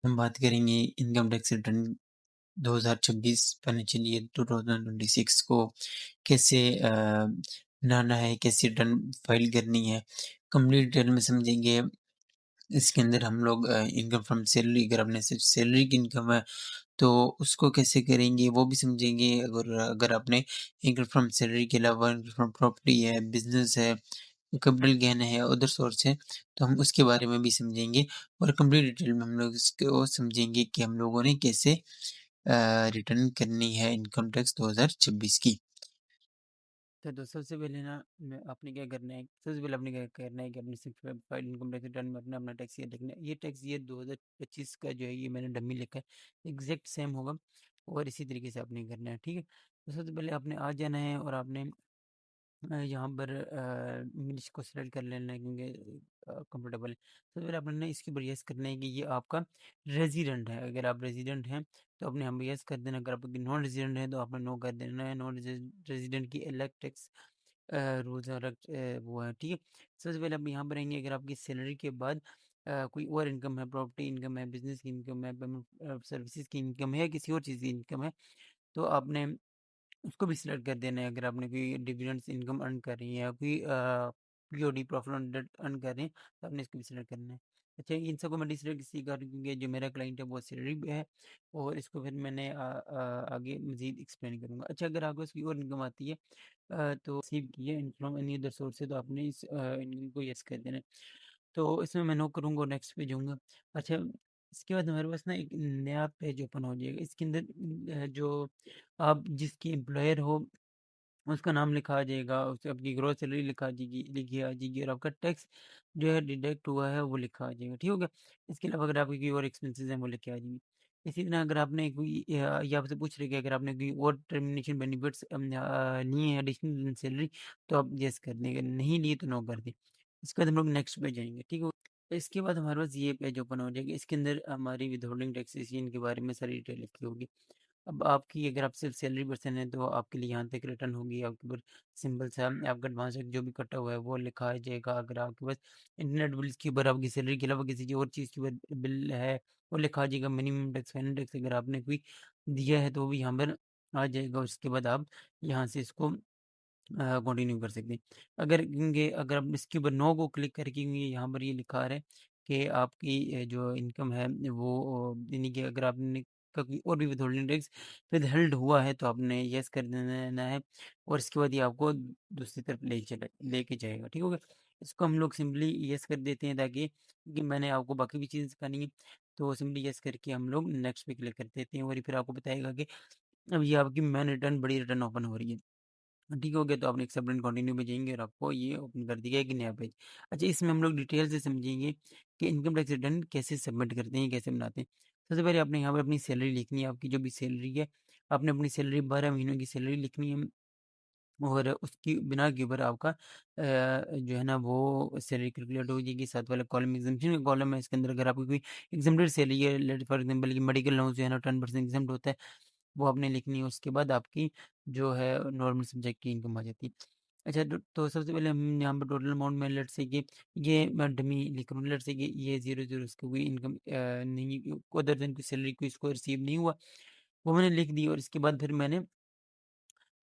हम बात करेंगे income tax return 2026 financial year 2026 को कैसे बनाना है, कैसे रिटर्न फाइल करनी है, कंप्लीट डिटेल में समझेंगे। इसके अंदर हम लोग इनकम फ्रॉम सैलरी, अगर आपने सिर्फ सैलरी की इनकम है तो उसको कैसे करेंगे वो भी समझेंगे। अगर अगर आपने इनकम फ्रॉम सैलरी के अलावा इनकम फ्रॉम प्रॉपर्टी है, बिजनेस है, कैपिटल गेन है, अदर सोर्स है, तो हम उसके बारे में भी समझेंगे। और कंप्लीट डिटेल में हम लोग इसको समझेंगे कि हम लोगों ने कैसे रिटर्न करनी है इनकम टैक्स 2026 की। तो सबसे पहले ना मैं आपने क्या करना है, सबसे पहले आपने क्या करना है कि अपने six file income tax return में अपना अपना टैक्स ईयर लिखना है। ये टैक्स ईयर 2025 का जो है ये मैंने डमी लिखा है, एग्जैक्ट सेम होगा और इसी तरीके से आपने करना है। ठीक है, तो सबसे पहले आपने आ जाना है और आपने यहाँ पर इंग्लिश को सेलेक्ट कर लेना है क्योंकि कंफर्टेबल है। सबसे पहले आपने ना इसके ऊपर यस करना है कि ये आपका रेजिडेंट है। अगर आप रेजिडेंट हैं तो आपने यहाँ पर यस कर देना, अगर आप नॉन रेजिडेंट है तो आपने नो कर देना है। नॉन रेजिडेंट की अलग टैक्स रूल्स और वो है। ठीक है, सबसे पहले आप यहाँ पर आएंगे, अगर आपकी सैलरी के बाद कोई और इनकम है, प्रॉपर्टी इनकम है, बिजनेस की इनकम है, पेमेंट सर्विसेज की इनकम है, किसी और चीज़ की इनकम है, तो आपने उसको भी सिलेक्ट कर देना है। अगर आपने कोई डिविडेंड्स इनकम अर्न कर रही है या कोई POD profit on date earn कर रहे हैं तो आपने इसको भी सिलेक्ट करना है। अच्छा, इन सबको मैं डिसलाइक इसलिए कर रही हूँ क्योंकि जो मेरा क्लाइंट है वो सैलरी पे है और इसको फिर मैंने आगे मजीद एक्सप्लेन करूँगा। अच्छा, अगर आपको इसकी और इनकम आती है तो रिसीव की है फ्रॉम एनी अदर सोर्स से, तो आपने इस इनकम को यस कर देना है। तो इसमें मैं नो करूँगा और नेक्स्ट पे जाऊँगा। अच्छा, इसके बाद हमारे पास ना एक नया पेज ओपन हो जाएगा। इसके अंदर जो आप जिसकी एम्प्लॉयर हो उसका नाम लिखा आ जाएगा, उससे आपकी ग्रॉस सैलरी लिखी आ जाएगी और आपका टैक्स जो है डिडक्ट हुआ है वो लिखा आ जाएगा। ठीक हो गया? इसके अलावा अगर आपकी कोई और एक्सपेंसेस हैं वो लिखे आ जाएंगे। इसी तरह अगर आपने कोई ये आपसे पूछ रहे कि अगर आपने कोई और टर्मिनेशन बेनिफिट्स लिए हैं एडिशनल सैलरी तो आप येस कर दें, अगर नहीं लिए तो नो कर दें। इसके बाद हम लोग नेक्स्ट पे जाएँगे। ठीक हो? इसके बाद हमारे पास ये पेज ओपन हो जाएगा। इसके अंदर हमारी विथहोल्डिंग टैक्सेशन के बारे में सारी डिटेल लिखी होगी। अब आपकी अगर आप सिर्फ सैलरी पर्सन है तो आपके लिए यहाँ तक रिटर्न होगी, आपके ऊपर सिंपल सा आपका एडवांस जो भी कटा हुआ है वो लिखा आ जाएगा। अगर आपके पास इंटरनेट बिल्स के ऊपर आपकी सैलरी के अलावा किसी और चीज़ के ऊपर बिल है वो लिखा आ जाएगा। मिनिमम टैक्स, फाइनल टैक्स अगर आपने कोई दिया है तो वो भी यहाँ पर आ जाएगा। उसके बाद आप यहाँ से इसको कंटिन्यू कर सकते हैं। अगर आप इसके ऊपर नो को क्लिक करके, क्योंकि यहाँ पर ये लिखा आ रहा है कि आपकी जो इनकम है वो यानी कि अगर आपने का कोई और भी विथहोल्डिंग टैक्स विदहेल्ड हुआ है तो आपने यस कर देना है और इसके बाद ये आपको दूसरी तरफ लेके जाएगा। ठीक हो गया? इसको हम लोग सिंपली यस कर देते हैं ताकि कि मैंने आपको बाकी भी चीज़ें सिखानी है, तो सिंपली यस करके हम लोग नेक्स्ट पे क्लिक कर देते हैं और ये फिर आपको बताएगा कि अब ये आपकी मेन रिटर्न, बड़ी रिटर्न ओपन हो रही है। ठीक हो गया, तो आपने एक्सेप्ट एंड कंटिन्यू में जाएँगे और आपको ये ओपन कर दिया एक नया पेज। अच्छा, इसमें हम लोग डिटेल से समझेंगे कि इनकम टैक्स रिटर्न कैसे सबमिट करते हैं, कैसे बनाते हैं। सबसे पहले आपने यहाँ पे अपनी सैलरी लिखनी है, आपकी जो भी सैलरी है, आपने अपनी सैलरी 12 महीनों की सैलरी लिखनी है और उसकी बिना के ऊपर आपका जो है ना वो सैलरी कैलकुलेट हो जाएगी। साथ वाला कॉलम एग्ज़म्पशन का कॉलम है, इसके अंदर अगर आपकी कोई एग्ज़म्प्टेड सैलरी है, लेट फॉर एग्ज़ाम्पल कि मेडिकल अलाउंस जो है ना 10% एग्ज़म्प्ट होता है, वो आपने लिखनी है। उसके बाद आपकी जो है नॉर्मल सब्जेक्ट की इनकम आ जाती है। अच्छा, तो सबसे पहले हम यहाँ पर टोटल अमाउंट में लेट्स से कि ये मैं डमी लिख रहा हूँ, लेट्स से कि ये 0 इसको कोई इनकम नहीं, अदर देन कोई सैलरी कोई इसको रिसीव नहीं हुआ, वो मैंने लिख दी और इसके बाद फिर मैंने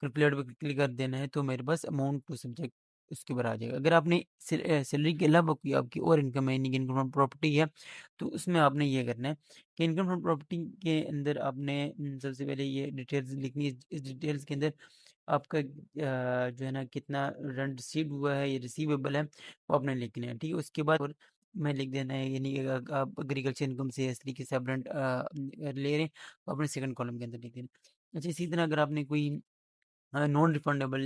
कैलकुलेट पे क्लिक कर देना है तो मेरे पास अमाउंट टू सब्जेक्ट उसके ऊपर आ जाएगा। अगर आपने सैलरी के अलावा कोई आपकी और इनकम है, यानी कि इनकम फ्रॉम प्रॉपर्टी है, तो उसमें आपने ये करना है कि इनकम फ्रॉम प्रॉपर्टी के अंदर आपने सबसे पहले ये डिटेल्स लिखनी है। इस डिटेल्स के अंदर आपका जो है ना कितना रेंट रिसीव हुआ है, ये रिसीवेबल है, वो आपने लिखना है। ठीक है, उसके बाद और मैं लिख देना है, यानी कि आप एग्रीकल्चर इनकम से इस तरीके से आप रेंट ले रहे हैं तो अपने सेकंड कॉलम के अंदर लिख देना। अच्छा, इसी तरह अगर आपने कोई नॉन रिफंडेबल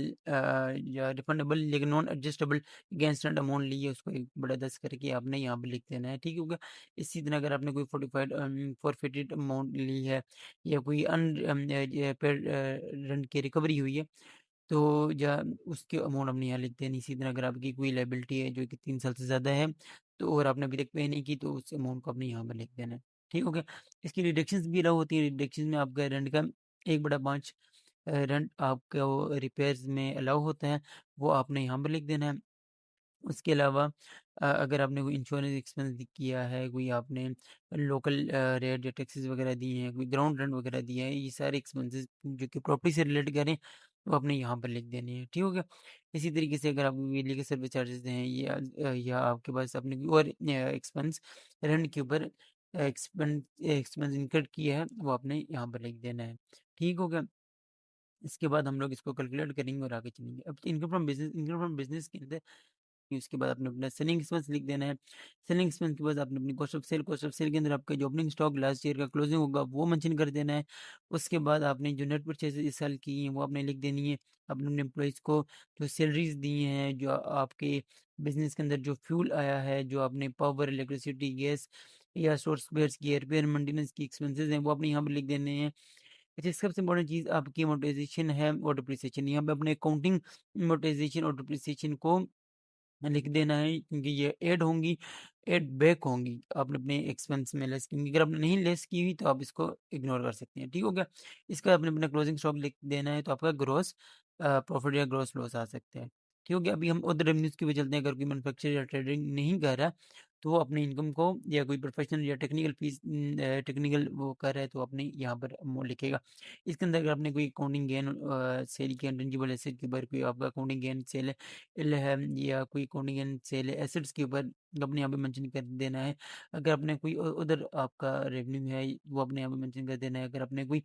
या रिफंडेबल लेकिन नॉन एडजस्टेबल अगेंस्ट अमाउंट ली है, उसको एक बड़ा 10 करके आपने यहाँ पे लिख देना है। ठीक होगा? इसी तरह अगर आपने कोई फोर्टिफाइड फॉरफिटेड अमाउंट ली है या कोई पेड रेंट की रिकवरी हुई है तो या उसके अमाउंट अपने यहाँ लिख देनी। इसी तरह अगर आपकी कोई लायबिलिटी है जो कि 3 साल से ज़्यादा है तो और आपने अभी तक पे नहीं की तो उस अमाउंट को अपने यहाँ पर लिख देना है। ठीक हो गया? इसकी डिडक्शंस भी अलाउ होती है। डिडक्शंस में आपका रेंट का 1/5 रेंट आपको रिपेयर्स में अलाउ होता है, वो आपने यहाँ पे लिख देना है। उसके अलावा अगर आपने कोई इंश्योरेंस एक्सपेंस किया है, कोई आपने लोकल रेट या टैक्सेस वगैरह दिए हैं, कोई ग्राउंड रेंट वगैरह दिया है, ये सारे एक्सपेंसेस जो कि प्रॉपर्टी से रिलेट करें, वो आपने यहाँ पर लिख देने हैं, ठीक हो गया? इसी तरीके से अगर आप बिजली के सर्विस चार्जेज़ हैं या आपके पास आपने कोई और एक्सपेंस रेंट के ऊपर एक्सपेंस इनकर्ड किया है, वो आपने यहाँ पर लिख देना है, ठीक हो गया? इसके बाद हम लोग इसको कैलकुलेट करेंगे और आगे चलेंगे। अब इनकम फ्रॉम बिज़नेस के अंदर उसके बाद आपने अपना सेलिंग एक्सपेंस लिख देना है। सेलिंग एक्सपेंस के बाद आपने अपनी कॉस्ट ऑफ सेल के अंदर आपका जो ओपनिंग स्टॉक लास्ट ईयर का क्लोजिंग होगा वो मेंशन कर देना है। उसके बाद आपने जो नेट परचेज़ इस साल की हैं वो आपने लिख देनी है। आपने अपने एम्प्लॉइज़ को जो सैलरीज़ दी हैं, जो आपके बिज़नेस के अंदर जो फ्यूल आया है, जो आपने पावर, इलेक्ट्रिसिटी, गैस या सोर्स स्पेयर्स की रिपेयर मेंटेनेंस की एक्सपेंसेस हैं वो आपने यहाँ पे लिख देने हैं। अच्छा, सबसे इम्पोर्टेंट चीज़ आपकी अमोर्टाइज़ेशन है और डिप्रिसिएशन। यहाँ पे अपने अकाउंटिंग अमोर्टाइज़ेशन और डिप्रिसिएशन को लिख देना है क्योंकि ये ऐड बैक होंगी आपने अपने एक्सपेंस में लेस क्योंकि अगर आपने नहीं लेस की हुई तो आप इसको इग्नोर कर सकते हैं, ठीक हो गया? इसका आपने अपना क्लोजिंग स्टॉक लिख देना है तो आपका ग्रॉस प्रॉफिट या ग्रॉस लॉस आ सकता है, ठीक हो गया? अभी हम अदर रेवेन्यूज़ की ओर चलते हैं, अगर कोई मैन्युफैक्चर या ट्रेडिंग नहीं कर रहा, तो वो अपनी इनकम को या कोई प्रोफेशनल या टेक्निकल वो कर रहा है तो अपने यहाँ पर वो लिखेगा। इसके अंदर अगर आपने कोई अकाउंटिंग गेन सेल किया इंटेंजिबल एसेट के ऊपर कोई आपका अकाउंटिंग गेन सेल इल है या कोई अकाउंटिंग एंड सेल एसेट्स के ऊपर अपने यहाँ पे मेंशन कर देना है। अगर आपने कोई उधर आपका रेवेन्यू है वो अपने यहाँ पे मेंशन कर देना है। अगर आपने कोई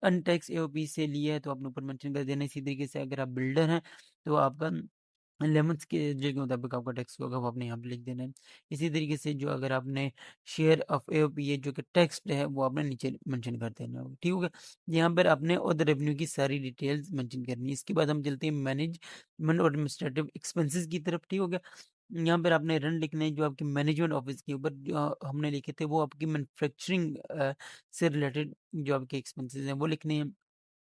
अनटैक्स एओपी से लिया है तो आपने ऊपर मेंशन कर देना है। इसी तरीके से अगर आप बिल्डर हैं तो आपका 11th के जे के मुताबिक आपका टैक्स होगा वो आपने यहाँ पे लिख देना है। इसी तरीके से जो अगर आपने शेयर ऑफ एओपी है जो कि टैक्स्ड है वो आपने नीचे मेंशन कर देना होगा, ठीक हो गया? यहाँ पर आपने अदर रेवेन्यू की सारी डिटेल्स मेंशन करनी है। इसके बाद हम चलते हैं मैनेजमेंट और एडमिनिस्ट्रेटिव एक्सपेंसेस की तरफ, ठीक हो गया? यहाँ पर आपने रन लिखना है जो आपके मैनेजमेंट ऑफिस के ऊपर जो हमने लिखे थे वो आपकी मैन्युफैक्चरिंग से रिलेटेड जो आपके एक्सपेंसेस हैं वो लिखने हैं।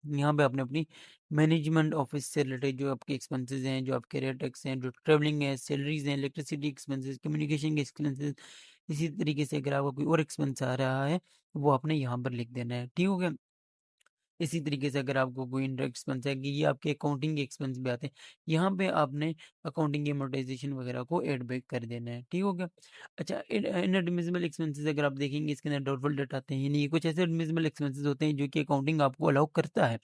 यहाँ पे आपने अपनी मैनेजमेंट ऑफिस से रिलेटेड जो आपके एक्सपेंसेस हैं, जो आपके रेट टैक्स हैं, जो ट्रैवलिंग है, सैलरीज़ हैं, इलेक्ट्रिसिटी एक्सपेंसेस, कम्युनिकेशन के एक्सपेंसेस, इसी तरीके से अगर आपका कोई और एक्सपेंस आ रहा है, वो आपने यहाँ पर लिख देना है, ठीक हो गया? इसी तरीके से अगर आपको कोई इनडायरेक्ट एक्सपेंस है कि ये आपके अकाउंटिंग के एक्सपेंस भी आते हैं, यहाँ पे आपने अकाउंटिंग की अमोर्टाइज़ेशन वगैरह को ऐड बैक कर देना है, ठीक हो गया? अच्छा इनएडमिसिबल एक्सपेंसेस अगर आप देखेंगे इसके अंदर डाउटफुल डेट आते हैं, यानी ये कुछ ऐसे एडमिसिबल एक्सपेंसेस होते हैं जो कि अकाउंटिंग आपको अलाउ करता है।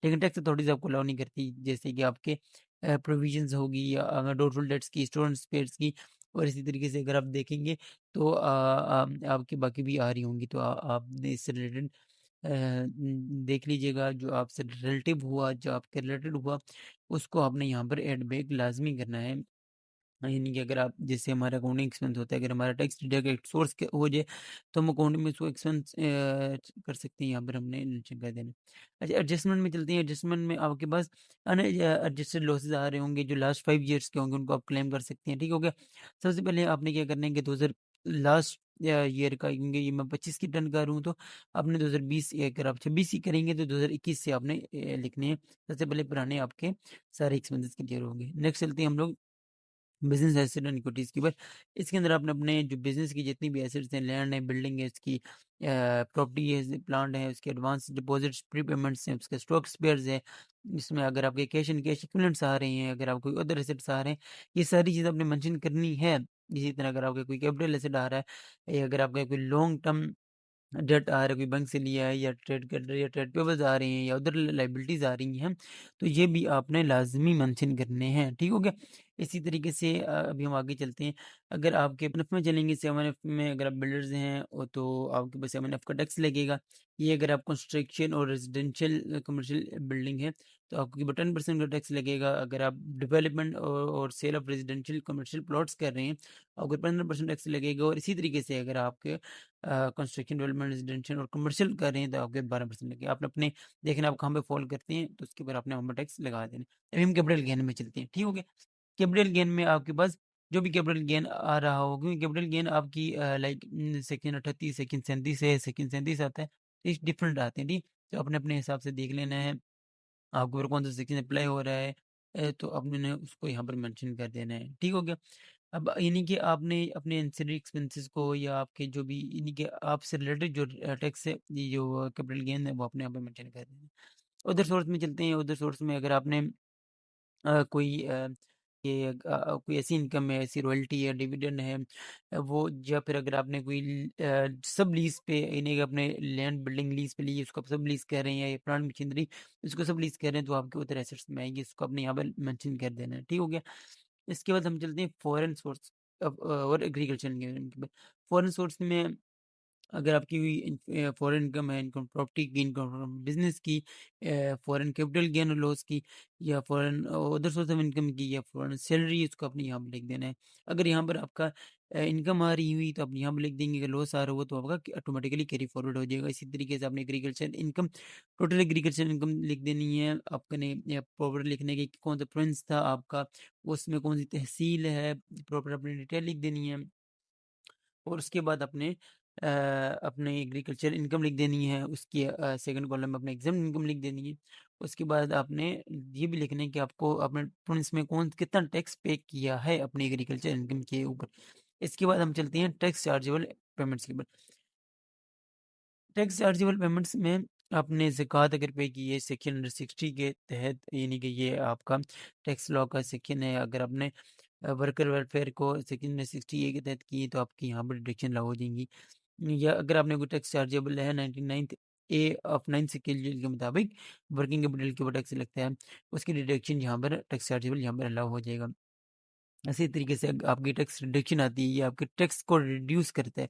लेकिन टैक्स अथॉरिटीज़ आपको अलाउ नहीं करती, जैसे कि आपके प्रोविज़न्स होगी या अगर डाउटफुल डेट्स की, स्टोरेज स्पेयर्स की और इसी तरीके से अगर आप देखेंगे तो आपकी बाकी भी आ रही होंगी, तो आपने इससे रिलेटेड देख लीजिएगा जो आपसे रिलेटिव हुआ, जो आपके रिलेटेड हुआ, उसको आपने यहाँ पर ऐड बैक लाज़मी करना है। यानी कि अगर आप जैसे हमारा अकाउंटिंग एक्सपेंस होता है, अगर हमारा टैक्स डायरेक्ट सोर्स के हो जाए, तो हम अकाउंटिंग में उसको एक्सपेंस कर सकते हैं, यहाँ पर हमने मेंशन कर देना। अच्छा एडजस्टमेंट में चलते हैं, एडजस्टमेंट में आपके पास एडजस्टेड लॉसेस आ रहे होंगे, जो लास्ट 5 ईयर्स के होंगे, उनको आप क्लेम कर सकते हैं, ठीक हो गया? सबसे पहले आपने क्या करना है कि 2000 लास्ट ईयर का क्योंकि ये मैं 25 की टर्न कर रहा हूँ, तो आपने 2020 अगर आप 26 की करेंगे, तो 2021 से आपने लिखने हैं। सबसे पहले पुराने आपके सारे एक्सपेंसेस क्लियर होंगे। नेक्स्ट चलते हैं हम लोग बिज़नेस एसेट एंड इक्विटीज़ के ऊपर। इसके अंदर आपने अपने जो बिज़नेस की जितनी भी एसेट्स हैं, लैंड है, बिल्डिंग है, इसकी प्रॉपर्टी है, प्लांट है, उसके एडवांस डिपॉज़िट्स, प्रीपेमेंट्स हैं, उसके स्टॉक स्पेयर्स है, इसमें अगर आपके कैश एंड कैश इक्विवेलेंट्स आ रहे हैं, अगर आपको अदर एसेट्स आ रहे हैं, ये सारी चीज़ें आपने मेंशन करनी है। इसी तरह अगर आपका कोई कैपिटल एसेट आ रहा है या अगर आपका कोई लॉन्ग टर्म डेट आ रहा है, कोई बैंक से लिया है या ट्रेड कर रहे हैं या ट्रेड पेबल्स आ रही हैं या उधर लायबिलिटीज़ आ रही हैं, तो ये भी आपने लाज़मी मेंशन करने हैं, ठीक हो गया? इसी तरीके से अभी हम आगे चलते हैं, अगर आपके एफ में चलेंगे 7F में अगर आप बिल्डर्स हैं तो आपके पास 7F का टैक्स लगेगा। ये अगर आप कंस्ट्रक्शन और रेजिडेंशियल कमर्शियल बिल्डिंग है, तो आपको 10% का टैक्स लगेगा। अगर आप डेवलपमेंट और sale of residential commercial plots कर रहे हैं, आपको 15% टैक्स लगेगा और इसी तरीके से अगर आपके कंस्ट्रक्शन डेवलपमेंट रेजिडेंशियल और कमर्शियल कर रहे हैं तो आपके 12% लगे आपने अपने देखना आप कहाँ पे फॉल करते हैं तो उसके ऊपर आपने वहाँ पे टैक्स लगा देना अभी हम कैपिटल गेन में चलते हैं ठीक हो गया कैपिटल गेन में आपके पास जो भी कैपिटल गेन आ रहा हो क्योंकि कैपिटल गेन आपकी लाइक सेक्शन 38 सेक्शन 37 है सेक्शन 37 आता है इस डिफरेंट आते हैं ठीक तो अपने अपने हिसाब से देख लेना है आपके ऊपर कौन सा सेक्शन अप्लाई हो रहा है तो आपने ने उसको यहाँ पर मेंशन कर देना है ठीक हो गया अब यानी कि आपने अपने एंसिलरी एक्सपेंसेस को या आपके जो भी यानी कि आपसे रिलेटेड जो टैक्स है ये जो कैपिटल गेन है वो अपने यहाँ पे मेंशन कर देना है। उधर सोर्स में चलते हैं उधर सोर्स में अगर आपने कोई ये कोई ऐसी इनकम है, ऐसी रॉयल्टी है, डिविडेंड है, वो, या फिर अगर आपने कोई सब लीज़ पे इन्हें अपने लैंड बिल्डिंग लीज़ पे ली है, उसको आप सब लीज़ कर रहे हैं, या प्लांट मशीनरी इसको सब लीज़ कर रहे हैं, तो आपके उधर एसेट्स में आएँगी, इसको आपने यहाँ पर मेंशन कर देना है, ठीक हो गया? इसके बाद हम चलते हैं फॉरेन सोर्स और एग्रीकल्चर इनकम। फॉरेन सोर्स में अगर आपकी कोई फॉरेन इनकम है, इनकम प्रॉपर्टी की, इनकम फ्रॉम बिज़नेस की, फॉरेन कैपिटल गेन और लॉस की, या foreign other source of income की, या फॉरेन सैलरी, इसको आपने यहाँ पे लिख देना है। अगर यहाँ पर आपका इनकम आ रही हुई तो आप यहाँ पे लिख देंगे, अगर लॉस आ रहा हुआ तो आपका ऑटोमेटिकली कैरी फॉरवर्ड हो जाएगा। इसी तरीके से आपने agriculture income, total agriculture income लिख देनी है। आपने प्रॉपर लिखने की कौन सा प्रोविंस था आपका, उसमें कौन सी तहसील है, प्रॉपर अपनी डिटेल लिख देनी है। और उसके बाद अपने एग्रीकल्चर इनकम लिख देनी है, उसकी सेकंड कॉलम में अपने एग्जाम इनकम लिख देनी है। उसके बाद आपने ये भी लिखना है कि आपको अपने प्रोविंस में कौन कितना टैक्स पे किया है अपनी एग्रीकल्चर इनकम के ऊपर। इसके बाद हम चलते हैं टैक्स चार्जेबल पेमेंट्स के ऊपर। टैक्स चार्जेबल पेमेंट्स में आपने ज़कात अगर पे की है सेक्शन अंडर 60 के तहत, यानी कि ये आपका टैक्स लॉ का सेक्शन है। अगर आपने वर्कर वेलफेयर को सेक्शन अंडर 60 ए के तहत की है तो आपकी यहाँ पर डिडक्शन लागू हो जाएंगी। या अगर आपने कोई टैक्स चार्जेबल है 99th ए ऑफ 9 शेड्यूल के मुताबिक वर्किंग कैपिटल के ऊपर टैक्स लगता है, उसकी डिडक्शन यहाँ पर टैक्स चार्जेबल यहाँ पर अलाउ हो जाएगा। इसी तरीके से आपकी टैक्स रिडक्शन आती है, ये आपके टैक्स को रिड्यूस करता है।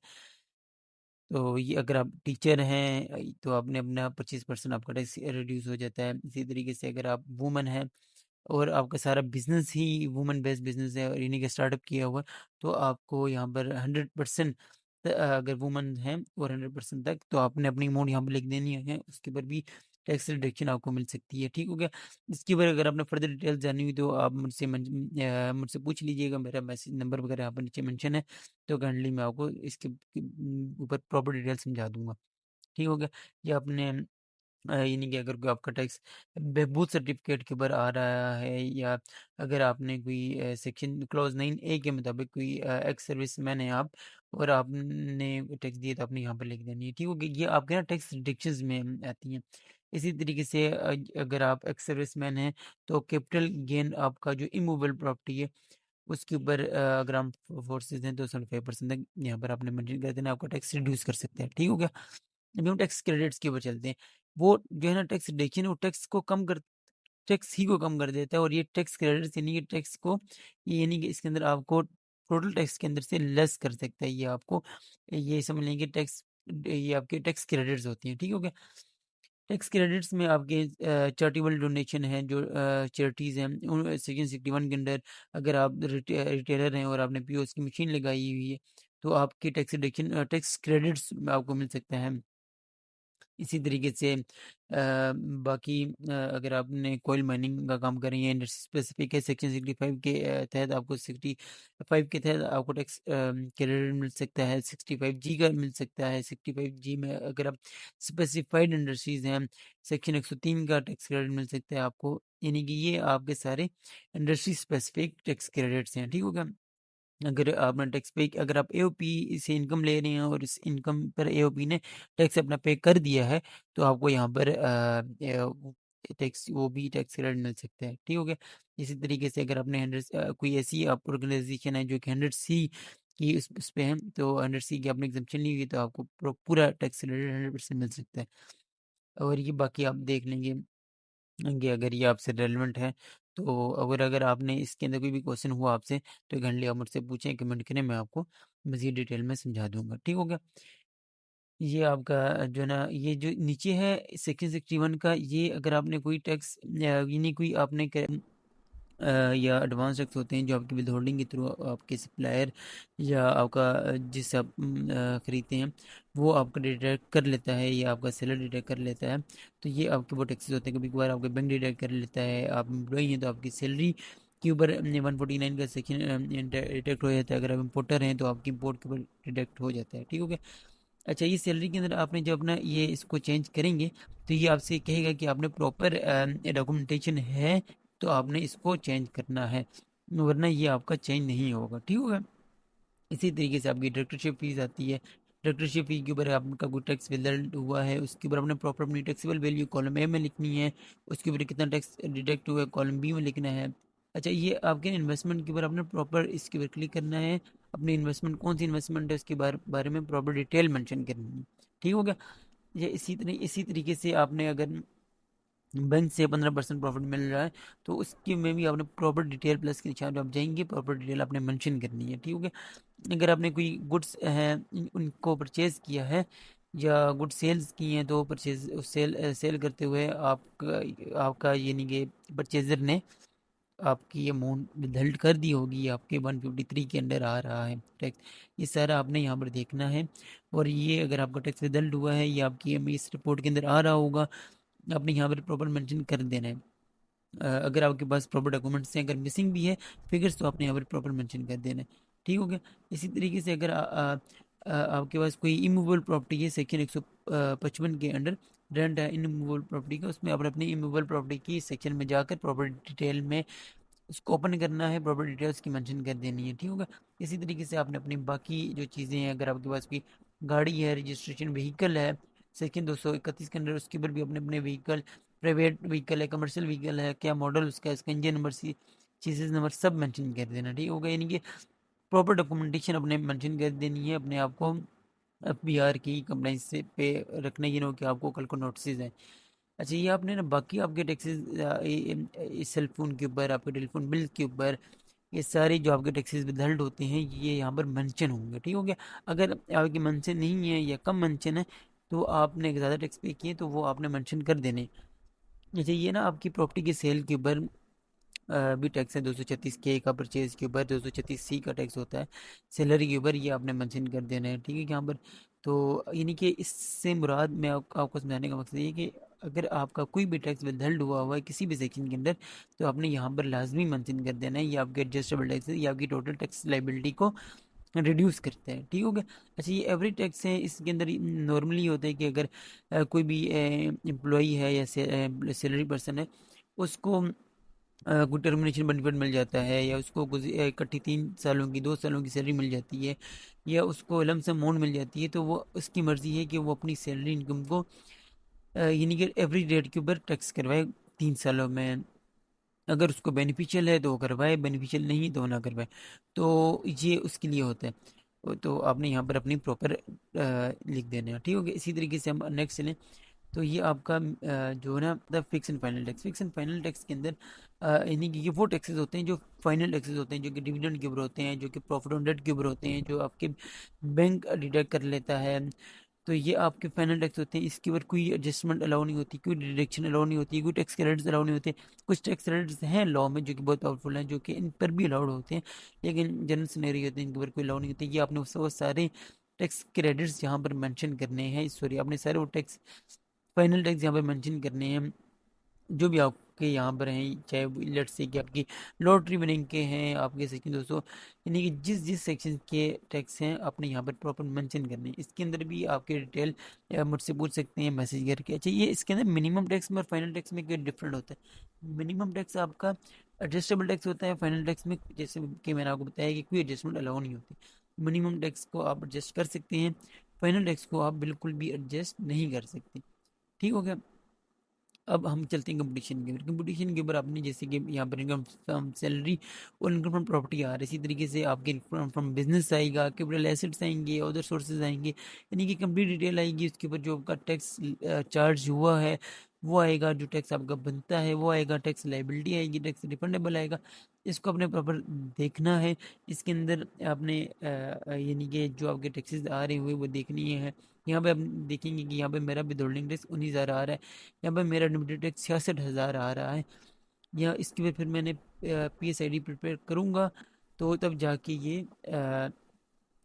तो ये अगर आप टीचर हैं तो आपने अपना 25% आपका टैक्स रिड्यूस हो जाता है। इसी तरीके से अगर आप वुमन हैं और आपका सारा बिज़नेस ही वुमन बेस्ड बिज़नेस है और इन्हीं का स्टार्टअप किया हुआ है, तो आपको यहाँ पर 100% अगर वुमन है और 100% तक, तो आपने अपनी अमाउंट यहाँ पर लिख देनी है, उसके ऊपर भी टैक्स रिडक्शन आपको मिल सकती है, ठीक हो गया? इसके ऊपर अगर आपने फर्दर डिटेल्स जाननी हुई तो आप मुझसे पूछ लीजिएगा, मेरा मैसेज नंबर वगैरह यहाँ पर नीचे मेंशन है, तो काइंडली मैं आपको इसके ऊपर प्रॉपर डिटेल समझा दूँगा, ठीक हो गया? ये आपने यानी कि अगर कोई आपका टैक्स बहबूद सर्टिफिकेट के ऊपर आ रहा है, या अगर आपने कोई सेक्शन क्लॉज 9 ए के मुताबिक कोई एक्स सर्विसमैन है आप और आपने टैक्स दिए, तो आपने यहाँ पर लिख देनी है, ठीक हो गया? ये आपके ना टैक्स डिडक्शंस में आती हैं। इसी तरीके से अगर आप एक्स सर्विसमैन हैं तो कैपिटल गेन आपका जो इमूवेबल प्रॉपर्टी है उसके ऊपर अगर हम फोर्सेज हैं तो 75% तक यहाँ पर आपने मेंटेन कर देना, आपका टैक्स रिड्यूस कर सकते हैं, ठीक हो गया? अभी हम टैक्स क्रेडिट्स के ऊपर चलते हैं। वो जो है ना टैक्स डिडक्शन, वो टैक्स ही को कम कर देता है, और ये टैक्स क्रेडिट्स यानी कि टैक्स को, ये यानी कि इसके अंदर आपको टोटल टैक्स के अंदर से लेस कर सकता है। ये आपको ये समझ लें कि ये आपके टैक्स क्रेडिट्स होती हैं, ठीक हो गया? टैक्स क्रेडिट्स में आपके चैरिटेबल डोनेशन हैं, जो चैरिटीज़ हैं, उन सेक्शन 61 के अंडर अगर आप रिटेलर हैं और आपने पीओएस की मशीन लगाई हुई है, तो आपकी टैक्स डिडक्शन टैक्स क्रेडिट्स आपको मिल सकता है। इसी तरीके से बाकी अगर आपने कोयल माइनिंग का काम कर रही है, इंडस्ट्री स्पेसिफिक है, सेक्शन 65 के तहत आपको 65 के तहत आपको टैक्स क्रेडिट मिल सकता है, 65 जी का मिल सकता है। 65 जी में अगर आप स्पेसिफाइड इंडस्ट्रीज हैं, सेक्शन 103 का टैक्स क्रेडिट मिल सकता है आपको, यानी कि ये आपके सारे इंडस्ट्री स्पेसिफिक टैक्स क्रेडिट्स हैं, ठीक होगा? अगर आपने टैक्स पे अगर आप एओपी से इनकम ले रहे हैं और इस इनकम पर एओपी ने टैक्स अपना पे कर दिया है, तो आपको यहाँ पर टैक्स, वो भी टैक्स क्रेडिट मिल सकता है, ठीक हो गया? इसी तरीके से अगर आपने 100 कोई ऐसी आप ऑर्गेनाइजेशन है जो कि 100 सी की उस पे है, तो 100 सी की आपने एग्जाम्पशन ली हुई, तो आपको पूरा टैक्स क्रेडिट 100% मिल सकता है। और ये बाकी आप देख लेंगे कि अगर ये आपसे रेलेवेंट है, तो अगर आपने इसके अंदर कोई भी क्वेश्चन हुआ आपसे, तो काइंडली आप मुझसे पूछें, कमेंट करें, मैं आपको मज़ीद डिटेल में समझा दूँगा, ठीक हो गया? ये आपका जो है ना, ये जो नीचे है सेक्शन 61 का, ये अगर आपने कोई टैक्स यानी कोई आपने या एडवांस टैक्स होते हैं जो आपकी विद होल्डिंग के थ्रू आपके सप्लायर या आपका जिससे आप खरीदते हैं, वो आपका डिडक्ट कर लेता है, या आपका सेलर डिडक्ट कर लेता है। तो ये आपके वो टैक्सेस होते हैं, कभी कभार आपका बैंक डिडक्ट कर लेता है, आप एम्प्लॉई हैं तो आपकी सैलरी के ऊपर 149 का सेक्शन डिडक्ट हो जाता है, अगर आप इम्पोर्टर हैं तो आपकी इम्पोर्ट के ऊपर डिडक्ट हो जाता है, ठीक हो गया? अच्छा, ये सैलरी के अंदर आपने जब अपना ये इसको चेंज करेंगे, तो ये आपसे कहेगा कि आपने प्रॉपर डॉक्यूमेंटेशन है, तो आपने इसको चेंज करना है, वरना ये आपका चेंज नहीं होगा, ठीक होगा? इसी तरीके से आपकी डायरेक्टरशिप फीस आती है। डायरेक्टरशिप फी के ऊपर आपका कोई टैक्स विदल्ड हुआ है, उसके ऊपर आपने प्रॉपर अपनी टैक्सेबल वैल्यू कॉलम ए में लिखनी है, उसके ऊपर कितना टैक्स डिडक्ट हुआ है कॉलम बी में लिखना है। अच्छा, ये आपके इन्वेस्टमेंट के ऊपर आपने प्रॉपर इसके ऊपर क्लिक करना है, अपनी इन्वेस्टमेंट कौन सी इन्वेस्टमेंट है उसके बारे में प्रॉपर डिटेल मेंशन करनी है। ठीक हो गया। ये इसी तरीके से आपने अगर बैंक से 15% प्रॉफिट मिल रहा है तो उसके में भी आपने प्रॉपर डिटेल प्लस के निशान पे आप जाएंगे, प्रॉपर डिटेल आपने मेंशन करनी है। ठीक हो गया। अगर आपने कोई गुड्स है उनको परचेज किया है या गुड सेल्स की हैं तो परचेज सेल करते हुए आपका आपका यानी कि परचेजर ने आपकी अमाउंट विदल्ड कर दी होगी, आपके 153 के अंडर आ रहा है टैक्स, ये सारा आपने यहाँ पर देखना है। और ये अगर आपका टैक्स विदल्ड हुआ है ये आपकी इस रिपोर्ट के अंदर आ रहा होगा, आपने यहाँ पर प्रॉपर मेंशन कर देना है। अगर आपके पास प्रॉपर डॉक्यूमेंट्स हैं, अगर मिसिंग भी है फिगर्स, तो आपने यहाँ पर प्रॉपर मेंशन कर देना है। ठीक हो गया। इसी तरीके से अगर आपके पास कोई इमूवेबल प्रॉपर्टी है सेक्शन 155 के अंडर रेंट है इमूवेबल प्रॉपर्टी का, उसमें आपने अपनी इमूवेबल प्रॉपर्टी की सेक्शन में जाकर प्रॉपर डिटेल में उसको ओपन करना है, प्रॉपर डिटेल्स की मेंशन कर देनी है। ठीक होगा। इसी तरीके से आपने अपनी बाकी जो चीज़ें हैं, अगर आपके पास कोई गाड़ी है, रजिस्ट्रेशन व्हीकल है सेक्शन 231 के अंदर, उसके ऊपर भी अपने अपने व्हीकल, प्राइवेट व्हीकल है, कमर्शियल व्हीकल है, क्या मॉडल उसका, इसका इंजन नंबर, सी चीजेस नंबर सब मेंशन कर देना। ठीक होगा। यानी कि प्रॉपर डॉक्यूमेंटेशन अपने मेंशन कर देनी है अपने आप को एफबीआर की कंप्लाइंस से पे रखने की, नो कि आपको कल को नोटिस है। अच्छा, ये आपने ना बाकी आपके टैक्सेस इस सेल फोन के ऊपर, आपके टेलीफोन बिल के ऊपर, ये सारे जो आपके टैक्सेस विदल्ड होते हैं ये यहाँ पर मेंशन होंगे। ठीक हो गया। अगर आपके मेंशन नहीं है या कम मेंशन है तो आपने ज़्यादा टैक्स पे किए तो वो आपने मेंशन कर देने। अच्छा, ये ना आपकी प्रॉपर्टी के सेल के ऊपर भी टैक्स है, 236 के का परचेज के ऊपर 236 सी का टैक्स होता है, सैलरी के ऊपर, ये आपने मेंशन कर देना है। ठीक है यहाँ पर। तो यानी कि इससे मुराद मैं आपको समझाने का मकसद ये है कि अगर आपका कोई भी टैक्स विदहल्ड हुआ है किसी भी सेक्शन के अंदर, तो आपने यहाँ पर लाजमी मेंशन कर देना है। ये आपके एडजस्टेबल टैक्स है, ये आपकी टोटल टैक्स लाइबिलिटी को रिड्यूस करते हैं। ठीक हो गया। अच्छा, ये एवरी टैक्स है, इसके अंदर नॉर्मली होता है कि अगर कोई भी एम्प्लॉई है या सैलरी पर्सन है, उसको कोई टर्मिनेशन बेनिफिट मिल जाता है, या उसको कुछ इकट्ठी 3 सालों की 2 सालों की सैलरी मिल जाती है, या उसको लमसम अमाउंट मिल जाती है, तो वो उसकी मर्जी है कि वो अपनी सैलरी इनकम को यानी कि एवरी डेट के ऊपर टैक्स करवाए 3 सालों में। अगर उसको बेनिफिशियल है तो वो करवाए, बेनिफिशियल नहीं तो वो ना करवाए। तो ये उसके लिए होता है। तो आपने यहाँ पर अपनी प्रॉपर लिख देना है। ठीक हो गया। इसी तरीके से हम नेक्स्ट चलें। तो ये आपका जो है ना the fix and final tax, fix and final tax के अंदर यानी कि ये वो टैक्सेस होते हैं जो फाइनल टैक्सेस होते हैं, जो कि डिविडेंड के ऊपर होते हैं, जो कि प्रॉफिट ऑन डेट के ऊपर होते हैं, जो आपके बैंक डिडक्ट कर लेता है। तो ये आपके फाइनल टैक्स होते हैं, इसके ऊपर कोई एडजस्टमेंट अलाउ नहीं होती, कोई डिडक्शन अलाउ नहीं होती, कोई टैक्स क्रेडिट्स अलाउ नहीं होते। कुछ टैक्स क्रेडिट्स हैं लॉ में जो कि बहुत पावरफुल हैं, जो कि इन पर भी अलाउड होते हैं, लेकिन जनरल सिनेरियो होते हैं इनके ऊपर कोई अलाउ नहीं होते। ये आपने वो सारे टैक्स क्रेडिट्स यहाँ पर मेंशन करने हैं, सॉरी आपने सारे वो टैक्स फाइनल टैक्स यहाँ पर मेंशन करने हैं जो भी आपके यहाँ पर हैं, चाहे लेट्स से कि आपकी लॉटरी विनिंग के हैं, आपके सेक्शन 200, यानी कि जिस जिस सेक्शन के टैक्स हैं आपने यहाँ पर प्रॉपर मेंशन करने हैं। इसके अंदर भी आपके डिटेल मुझसे पूछ सकते हैं मैसेज करके। अच्छा, ये इसके अंदर मिनिमम टैक्स में और फाइनल टैक्स में क्या डिफरेंट होता है। मिनिमम टैक्स आपका एडजस्टेबल टैक्स होता है, फाइनल टैक्स में जैसे कि मैंने आपको बताया कि कोई एडजस्टमेंट अलाउ नहीं होती। मिनिमम टैक्स को आप एडजस्ट कर सकते हैं, फाइनल टैक्स को आप बिल्कुल भी एडजस्ट नहीं कर सकते। ठीक हो गया। अब हम चलते हैं कंपटीशन के ऊपर। कंपटीशन के ऊपर आपने जैसे कि यहाँ पर इनकम फ्रॉम सैलरी और इनकम फ्रॉम प्रॉपर्टी आ रहा है, इसी तरीके से आपके इनकम फ्रॉम बिजनेस आएगा, कैपिटल एसेट्स आएंगे, अदर सोर्सेज आएंगे, यानी कि कंप्लीट डिटेल आएगी। उसके ऊपर जो आपका टैक्स चार्ज हुआ है वो आएगा, जो टैक्स आपका बनता है वो आएगा, टैक्स लाइबिलिटी आएगी, टैक्स रिफंडेबल आएगा। इसको आपने प्रॉपर देखना है। इसके अंदर आपने यानी कि जो आपके टैक्सेस आ रहे हुए वो देखनी है। यहाँ पे आप देखेंगे कि यहाँ पे मेरा विदहोल्डिंग टैक्स 19,000 आ रहा है, यहाँ पे मेरा लिमिटेड टैक्स 66,000 आ रहा है। या इसके बाद फिर मैंने PSID प्रिपेयर करूँगा, तो तब जाके ये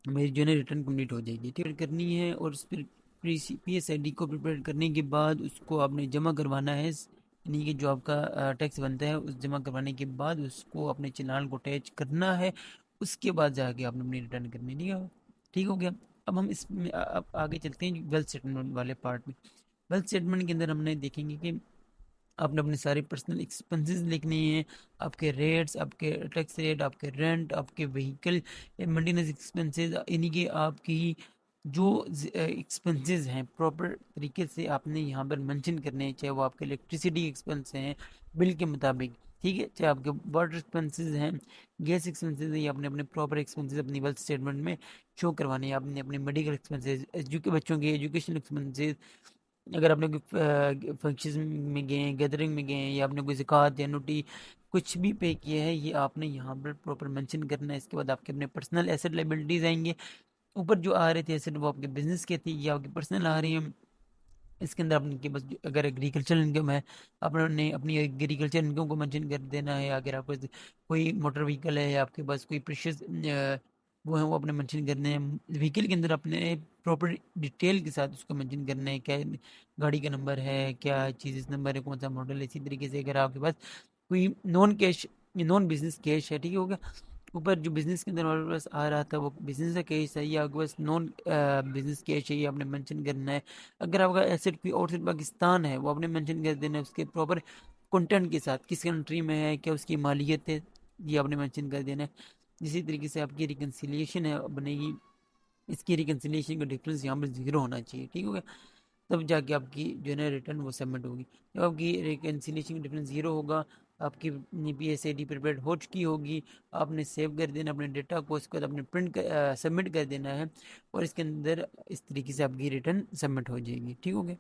मेरी जो है रिटर्न कंप्लीट हो जाएगी। ठीक है, करनी है। और उस पर PSID को प्रिपेयर करने के बाद उसको आपने जमा करवाना है, यानी कि जो आपका टैक्स बनता है उस जमा करवाने के बाद उसको अपने चालान को अटैच करना है, उसके बाद जाके आपने अपनी रिटर्न करनी है। ठीक है। ठीक हो गया। अब हम इसमें अब आगे चलते हैं वेल्थ सेटलमेंट वाले पार्ट में। वेल्थ स्टेटमेंट के अंदर हमने देखेंगे कि आपने अपने सारे पर्सनल एक्सपेंसेस लिखने हैं, आपके रेट्स, आपके टैक्स रेट, आपके रेंट, आपके व्हीकल मेंटेनेंस एक्सपेंसेस, यानी कि आपकी जो एक्सपेंसेस हैं प्रॉपर तरीके से आपने यहाँ पर मेंशन करने हैं, चाहे वो आपके इलेक्ट्रिसिटी एक्सपेंस हैं बिल के मुताबिक, ठीक है, चाहे आपके वाटर एक्सपेंसेस हैं, गैस एक्सपेंसेस हैं, या आपने अपने प्रॉपर एक्सपेंसेस अपनी वेल्थ स्टेटमेंट में शो करवाने हैं, आपने अपने मेडिकल एक्सपेंसेस, बच्चों के एजुकेशन एक्सपेंसेस, अगर आपने कोई फंक्शन में गए हैं, गैदरिंग में गए हैं, या आपने कोई ज़कात या नोटी कुछ भी पे किया है, ये आपने यहाँ पर प्रॉपर मेंशन करना है। इसके बाद आपके अपने पर्सनल एसेट लाइबिलिटीज़ आएंगे। ऊपर जो आ रहे थे एसेट वो आपके बिजनेस के थे, या आपके पर्सनल आ रही हैं। इसके अंदर आपने बस अगर एग्रीकल्चर इनकम है, आपने अपनी एग्रीकल्चर इनकम को मेंशन कर देना है। अगर आपके पास कोई मोटर व्हीकल है, या आपके पास कोई प्रीशियस वो है, वो आपने मेंशन करने हैं। व्हीकल के अंदर अपने प्रॉपर डिटेल के साथ उसको मेंशन करना है, क्या गाड़ी का नंबर है, क्या चीज़ इस नंबर है, कौन सा मॉडल है। इसी तरीके से अगर आपके पास कोई नॉन बिजनेस कैश है, ठीक है, हो गया। ऊपर जो बिजनेस के अंदर हमारे पास आ रहा था वो बिजनेस का केस है, या आपके पास नॉन बिजनेस केस है, ये आपने मेंशन करना है। अगर आपका एसेट कोई आउटसाइड पाकिस्तान है, वो आपने मेंशन कर देना है उसके प्रॉपर कंटेंट के साथ, किस कंट्री में है, क्या उसकी मालियत है, ये आपने मेंशन कर देना है। इसी तरीके से आपकी रिकन्सिलिएशन है बनेगी, इसकी रिकन्सिलिएशन का डिफरेंस यहाँ पर जीरो होना चाहिए, ठीक हो गया। तब जाके आपकी जो है ना रिटर्न वो सबमिट होगी। जब आपकी रिकन्सिलिएशन का डिफरेंस जीरो होगा, आपकी PSAD प्रिपेयर्ड हो चुकी होगी, आपने सेव कर देना अपने डेटा को, उसके बाद अपने सबमिट कर देना है, और इसके अंदर इस तरीके से आपकी रिटर्न सबमिट हो जाएगी, ठीक हो गया।